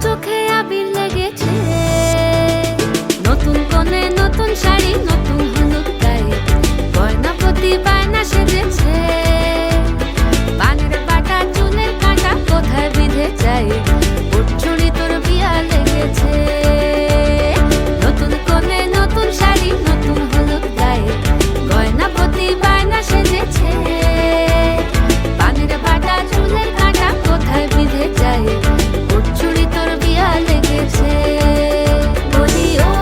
চোখে আবির লেগেছে, নতুন কোণে নতুন শাড়ি, নতুন হলুদ গায়ে গয়না প্রতি বায়না সেজেছে। পানের বাটা চুলের কাঁটা কোথায় বিঁধে যায়, ওর চুড়ি তোর বিয়া লেগেছে। নতুন কোণে নতুন শাড়ি, নতুন হলুদ গায়ে গয়না প্রতি বায়না সেজেছে। পানের বাটা চুলের কাঁটা কোথায় বিঁধে যায়, ওর চুড়ি তোর বিয়া লেগেছে। বলি ও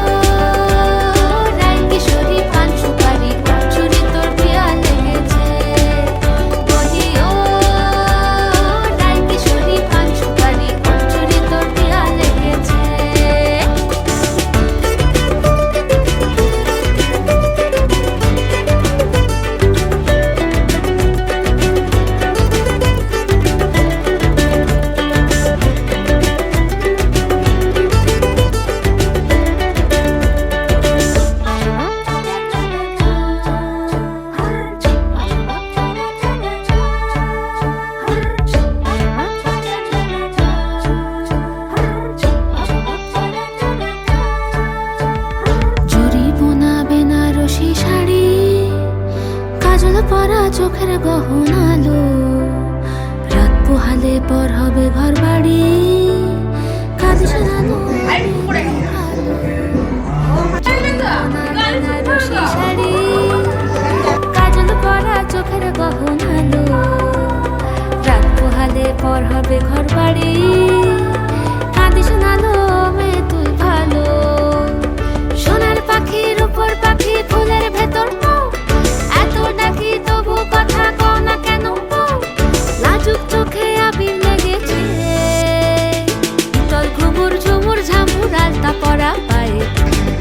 রায় কিশোরী পান সুপারি, ওর চুড়ি তোর বিয়া লেগেছে। বলি ও রায় কিশোরী পান সুপারি, ওর চুড়ি তোর বিয়া লেগেছে। জরি বোনা বেনারসি শাড়ি, কাজল পরা চোখের গহনালো, রাত পোহালে পর হবে ঘর বাড়ি, কাজ সাজানো বেনারসি শাড়ি, কাজল পরা চোখের গহনালো, রাত পোহালে পর হবে ঘর বাড়ি, কাঁদিস নালো মেয়ে তুই ভালো। সোনার পাখির উপর পাখি ফুলের ভেতর পাও, এত ডাকি তবু কথা কও না কেন পাও। লাজুক চোখে আবির লেগেছে, তল ঘুমুর ঝুমুর ঝামুর আলতা পরা পায়ে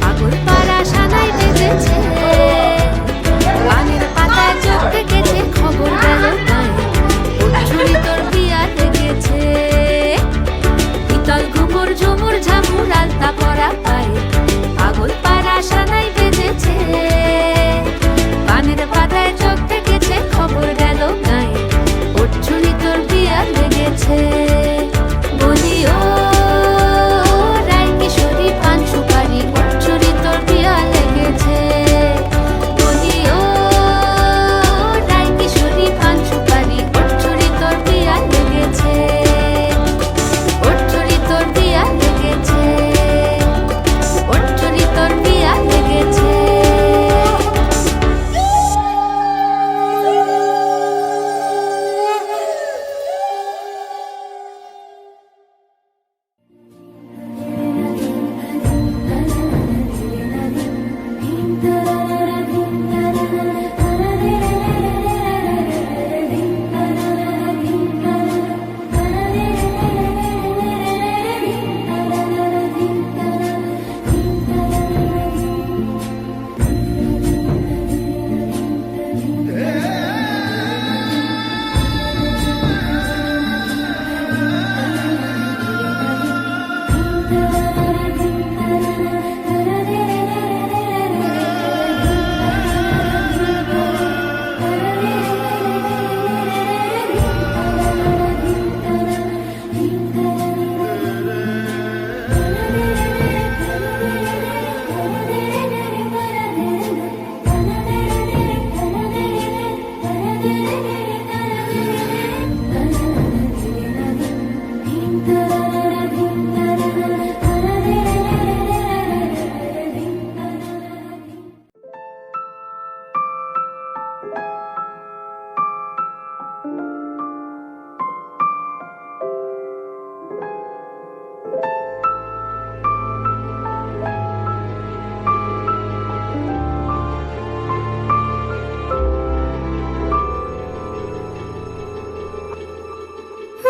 পাগল পাড়া সানাই বেজেছে। পানের পাতায় চোখ থেকেছে, খবর গেল গায়ে, ওর চুড়ি তোর বিয়া লেগেছে। তল ঘুমুর ঝুমুর ঝামুর আলতা পরা পায়ে পাগল পাড়া সানাই বেজেছে। পানের পাতায় চোখ থেকেছে, খবর গেল গায়ে, ওর চুড়ি তোর বিয়া লেগেছে। বলি ও রায় কিশোরী পান সুপারি, ওর চুড়ি তোর বিয়া লেগেছে। বলি ও রায় কিশোরী পান সুপারি, ওর চুড়ি তোর বিয়া লেগেছে। ওর চুড়ি তোর বিয়া লেগেছে, ওর চুড়ি তোর বিয়া লেগেছে।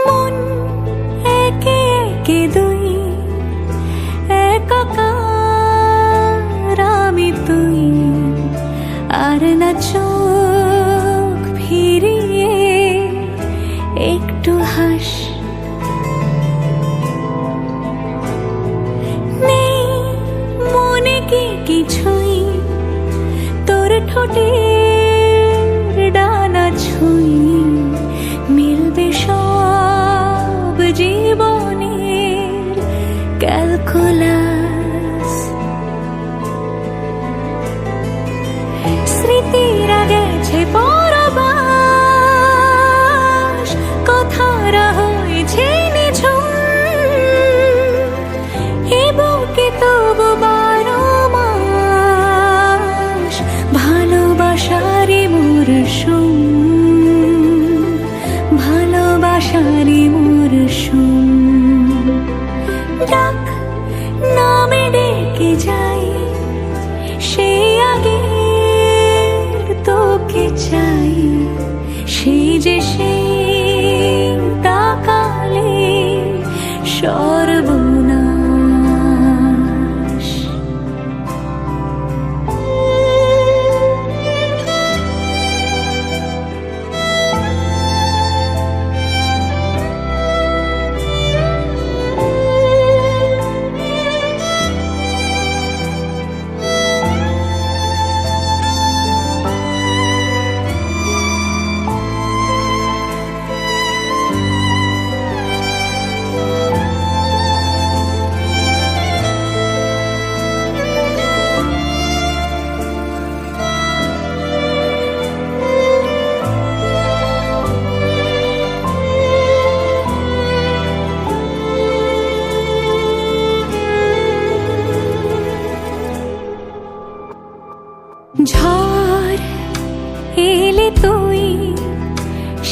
মন একে একে দুই, একাকার আমি তুই, আর না চোখ ফিরিয়ে একটু হাস। নেই মনে কি কিছুই, তোর ঠোঁটের ডানা ছুঁই, মিলবে সব জীবনের ক্যালকুলাস। স্মৃতিরা গেছে পরবাস, কথারা হয়েছে নিঝুম, এ বুকে তবু 12 মাস ভালোবাসারই মরশুম, ভালোবাসারই মরশুম। ডাক নামে ডেকে যাই, সে আগে তোকে চাই, সেই যে সেই তাকালে সর্বনাশ। ঝড় এলে তুই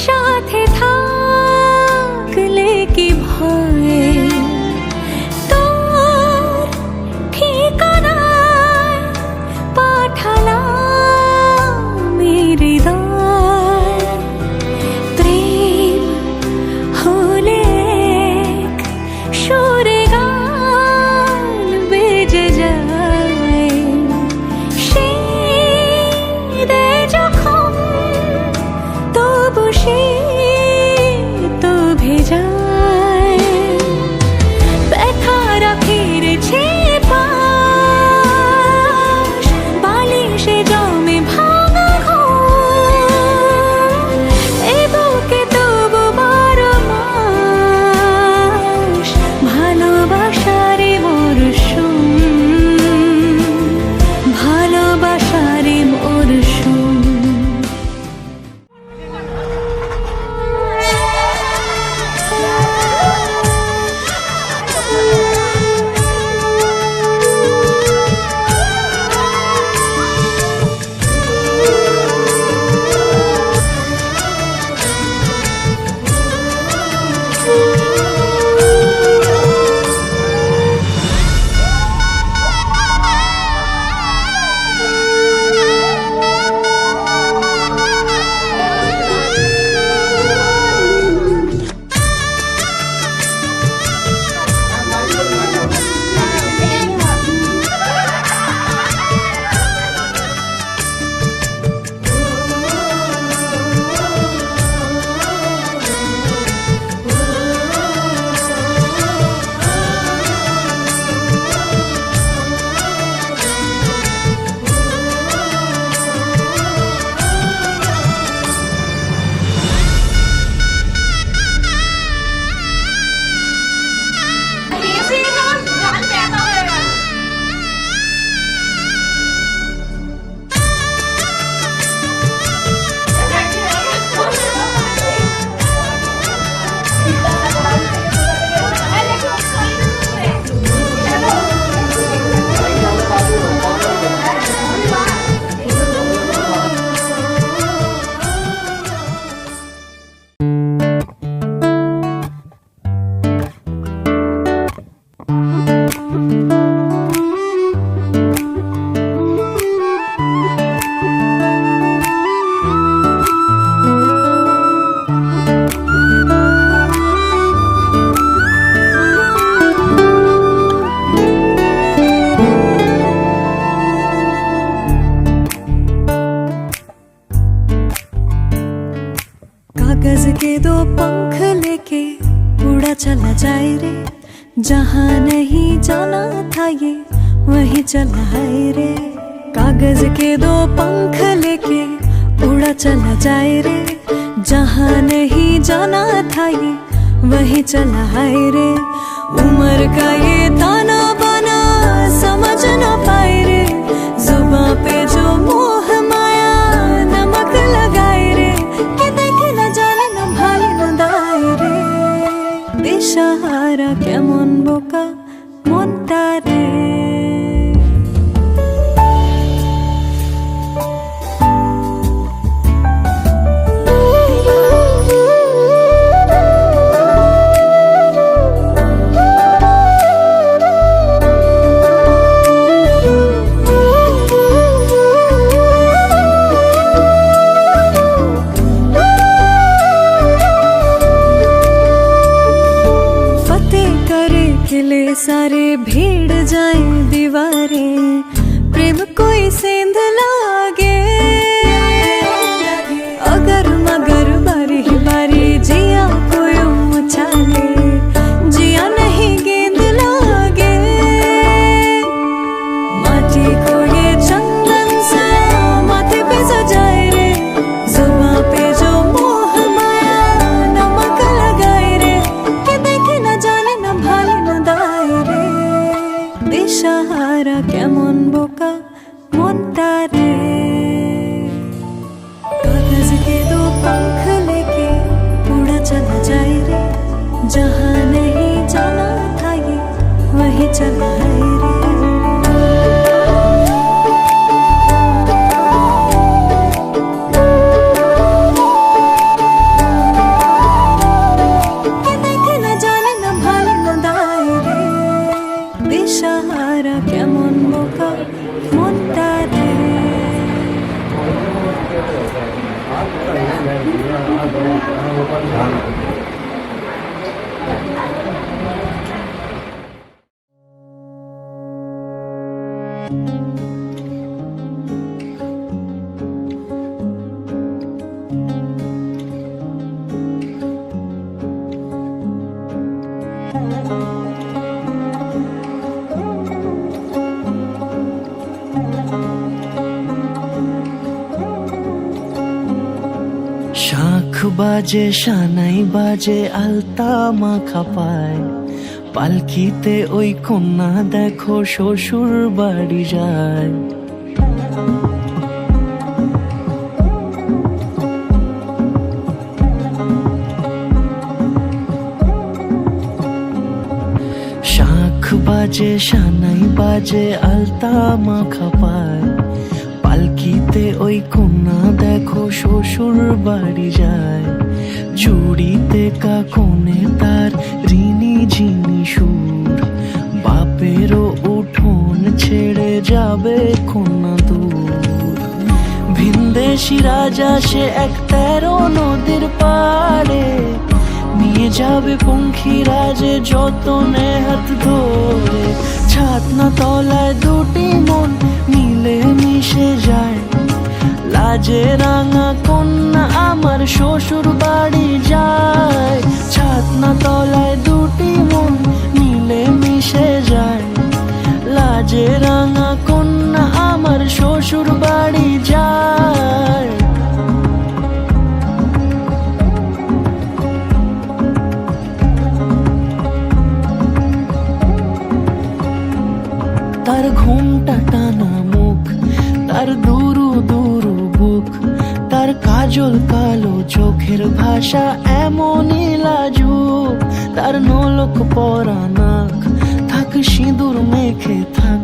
সাথে থাকলে কি ভয়, তোর ঠিকানায় পাঠালাম হৃদয়। প্রেম হলে এক সুরে গান বেজে যায়, যখন তবু সে তো ভেজায়। ব্যথারা ফিরেছে পাশ, বালিশে জমে ভাঙা ঘুম, এ বুকে তবু 12 মাস ভালোবাসারই মরশুম, ভালোবাসারই মরশুম। कागज के 2 पंख लेके उड़ा चला जाए रे, जहाँ नहीं जाना था ये वहीं चला है रे। कागज के 2 पंख लेके उड़ा चला जाए रे, जहाँ नहीं जाना था ये वहीं चला है रे। उम्र का ये দিশাহারা কেমন বোকা মনটা রে। सारे भीड़ जाए दीवारे प्रेम कोई सेंध लागे अगर मगर बारी बारी जिया कोई उछाले जिया नहीं गेंद लागे माटी को ये चंदन सा माथे पे सजाए रे जुबां पे जो मोह माया नमक लगाए रे कि देखे न जाने न भाले न दिशहारा केमन बोका मोनटा रे। कागज के दो पंख लेके उड़ा चला जाए रे जहाँ नहीं जाना था ये वही चला है रे। দিশাহারা কেমন বোকা মনটা রে। শাঁখ বাজে সানাই বাজে আলতা মাখা পায় পালকিতে ওই কন্যা দেখো শ্বশুর বাড়ি যায়। শাঁখ বাজে সানাই বাজে আলতা মাখা পায় পালকিতে ওই কন্যা দেখো শ্বশুর বাড়ি যায়। চুড়িতে কাকনে তার ঋণী ঝিনি সুর বাপেরও উঠোন ছেড়ে যাবে কন্যা দূর। ভিনদেশি রাজা সে এক 13 নদীর পাড়ে নিয়ে যাবে পঙ্খী রাজে যতনে হাত ধরে। ছাতনা তলায় দুটি মন মিলে মিশে যায় লাজে রাঙা কন্যা আমার শ্বশুর বাড়ি যায়। ছাতনা তলায় দুটি মন মিলে মিশে যায় লাজে রাঙা কন্যা আমার শ্বশুর বাড়ি যায়। তার ঘুমটা টানা মুখ তার দুরু দুরু বুক তার কাজল কালো চোখের ভাষা এমনই লাজুক। তার নোলক পরা নাক থাক সিঁদুর মেখে থাক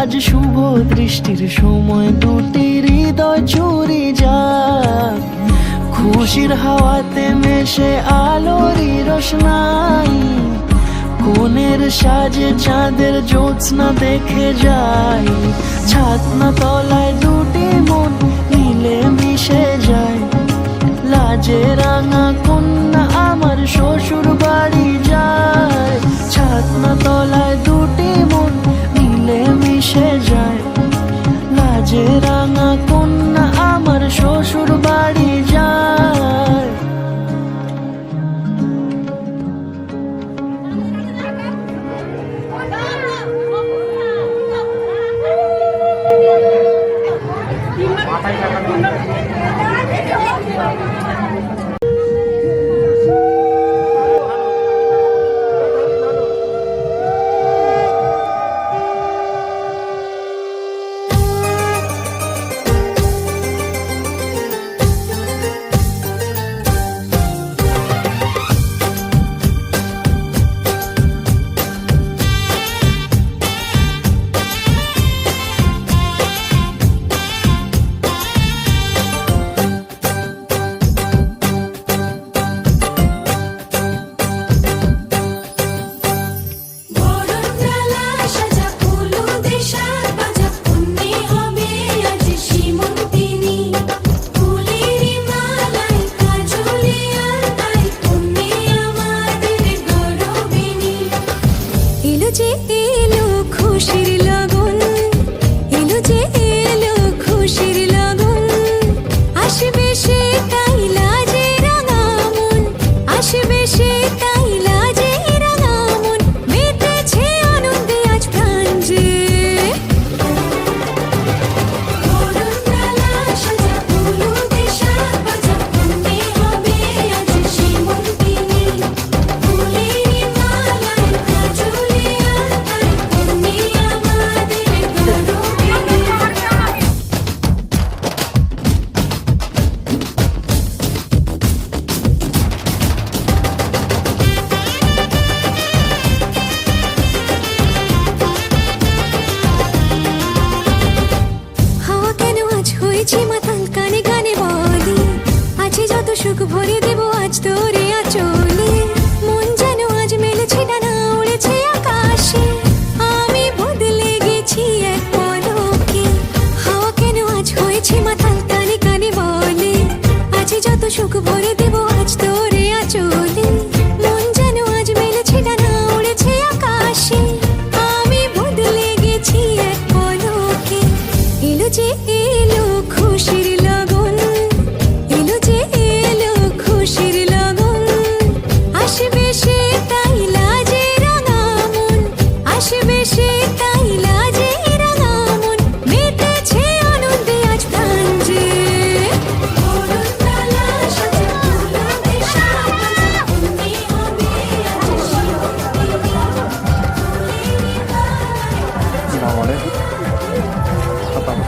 আজ শুভ দৃষ্টির সময় দুটি হৃদয় চুরি যাক। খুশির হাওয়াতে মেশে আলোরই রোশনাই কোণের সাজে চাঁদের জ্যোৎস্না দেখে যাই। ছাতনা তলায় দুটি মন মিলে মিশে যায় লাজে রাঙা কন্যা আমার শ্বশুর বাড়ি যায়। ছাতনা তলায় দুটি মন মিলে মিশে যায় লাজে রাঙা কন্যা আমার শ্বশুর বাড়ি যায়। খুশির লগন, এলো যে এলো খুশির লগন, আসবে সে তাই লাজে রাঙা মন, আসবে সে তাই লাজে রাঙা মন, মেতেছে আনন্দে আজ প্রাণ যে। বরণডালা সাজা হলুদে শাক ভাজা, বন্দে হবে আজ সীমন্তিনী, ফুলের মালায় কাজলে আলতায়, তুমি আমাদের গৌরবিনী। হাওয়া কেন আজ হয়েছে মাতাল, কানে কানে বলি, আছে যত সুখ ভরে দেব আজ তোরে আঁচলে, মন যেন আজ মেলেছে ডানা উড়েছে আকাশে, আমি বদলে গেছি এক পলকে। হাওয়া কেন আজ হয়েছে মাতাল, কানে কানে বলে, আছে যত সুখ ভরে দেব আজ তোরে আঁচলে, মন যেন আজ মেলেছে ডানা উড়েছে আকাশে, আমি বদলে গেছি এক পলকে। এলো যে এলো খুশির লগন, এলো যে এলো খুশির লগন, আসবে সে তাই লাজে রাঙা মন, আসবে সে তাই লাজে রাঙা মন, মেতেছে আনন্দে আজ প্রাণ যে। বরণডালা সাজা হলুদে শাক ভাজা, বন্দে হবে আজ সীমন্তিনী, ফুলের মালায় বাবারে ছাতা দোকান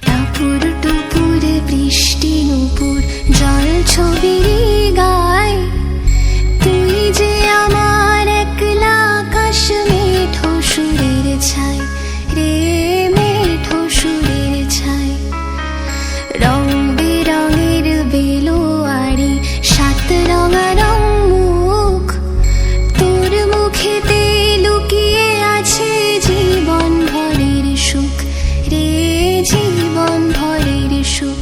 টাপুর টুপুর বৃষ্টি নুপুর জল ছবির গায়, তুই যে আমার একলা আকাশ মেঠো সুরের ছাই রে, মেঠো সুরের ছাই। রং বেরঙের বেলোয়ারি সাত রঙা রং মুখ, তোর মুখেতে লুকিয়ে আছে জীবন ভরের সুখ রে, জীবন ভরের সুখ।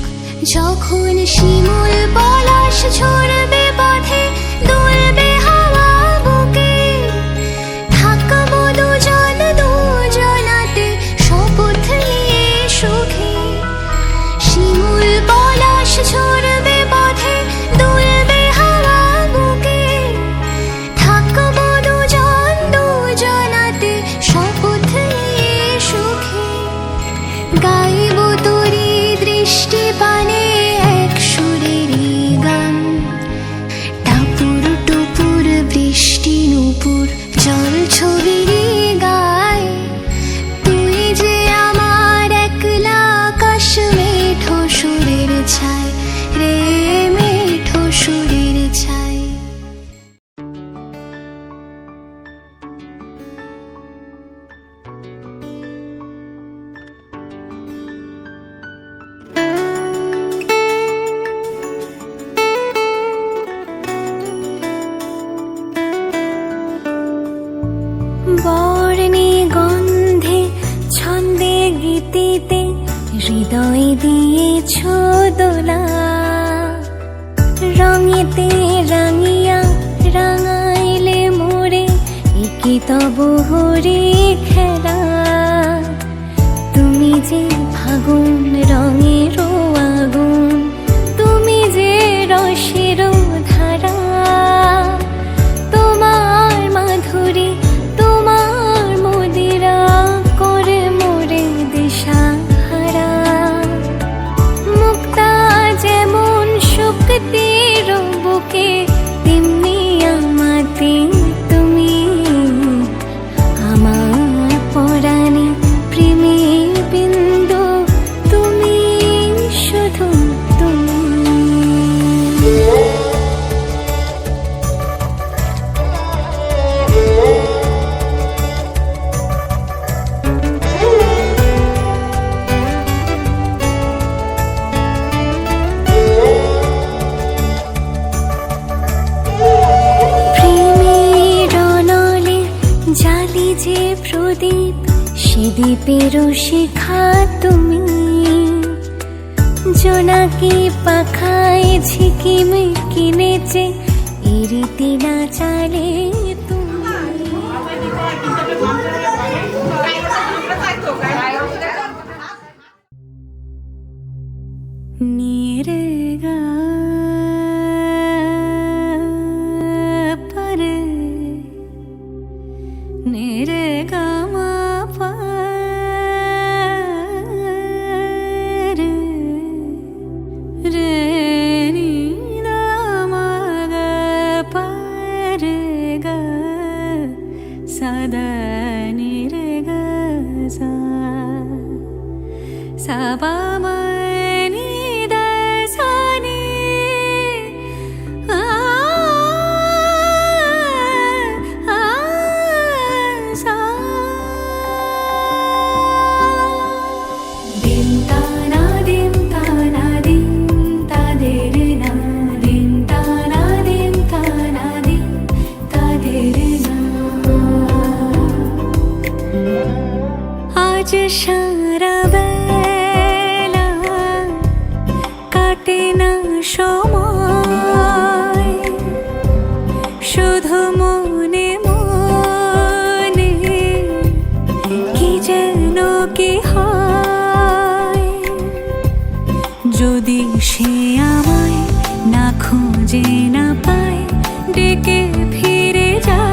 যখন শিমুল পলাশ ঝরবে পথে, দুলবে হাওয়া বুকে, থাকবো দুজন দুজনাতে শপথ নিয়ে সুখে। শিমুল পলাশ ঝরবে পথে, দুলবে হাওয়া বুকে, থাকবো দুজন দুজনাতে শপথ নিয়ে সুখে। গাইব তোরি দৃষ্টি পানে এক সুরেরই গান, টাপুর টুপুর বৃষ্টি নুপুর জল ছবিরই গায়, তুই যে আমার একলা আকাশ মেঠো সুরের ছাই রে, মেঠো সুরের ছাই। বর্ণে গন্ধে ছন্দে গীতিতে হৃদয় দিয়েছ দোলা, রঙেতে রাঙিয়া রাঙাইলে মোরে, একি তব হরে খেলা। তুমি যে ফাগুন রঙের আগুন, তুমি যে রসের ধারা, তোমার মাধুরী তোমার মদিরা করে মোরে দিশাহারা। মুক্তা যেমন শক্তির বুকে, তেমনি আমাতে তুমি, আমার পরাণে প্রেমের বিন্দু তুমি। দ্বীপেরও শিখা তুমি, জোনাকি পাখায় ঝিকিমিকি নেচে এই রীতি না চালে नीरे गा परे नीरे गा मा पा रे रे नी दा मा गा पा रे गा सा दा नी रे गा सा सा पा मा आज সারা বেলা কাটে না সময়, শুধু মনে মনে কি যেন কি হয়। যদি সে আমায় না খুঁজে না পায়, ডেকে ফিরে যায়।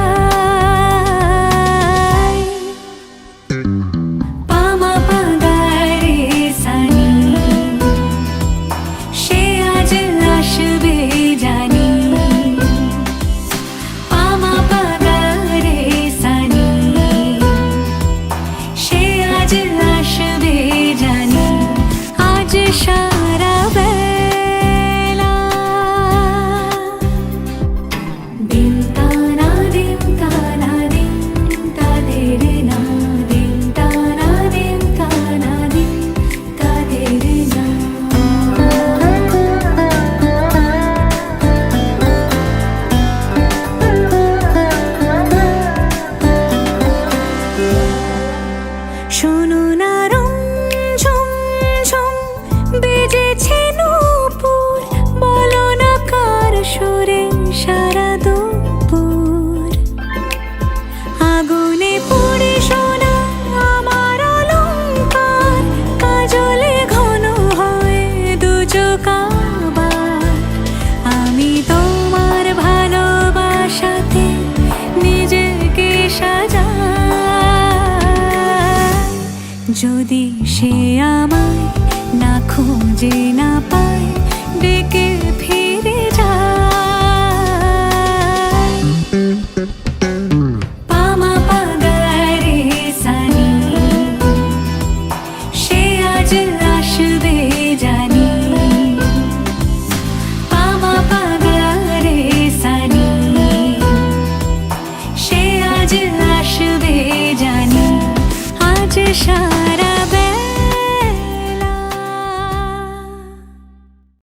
সারা বেলা দিন তানা দিন তানা দিন তাদের না দিন তানা দিন তানা দিন তাদের না শোনো না বেজেছে নূপুর, বলো না কার সুরে সারা দুপুর। আগুনে পুড়ে সোনা আমার অলংকার, কাজলে ঘন হয় দু চোখ আবার। আমি তোমার ভালোবাসাতে নিজেকে সাজাই। যদি সে আমায় না খুঁজে না পায়, ডেকে ফিরে যায়। পামা পাগারে সানি, সে আজ আসবে জানি। পামা পাগারে সানি, সে আজ আসবে জানি। আজ সারা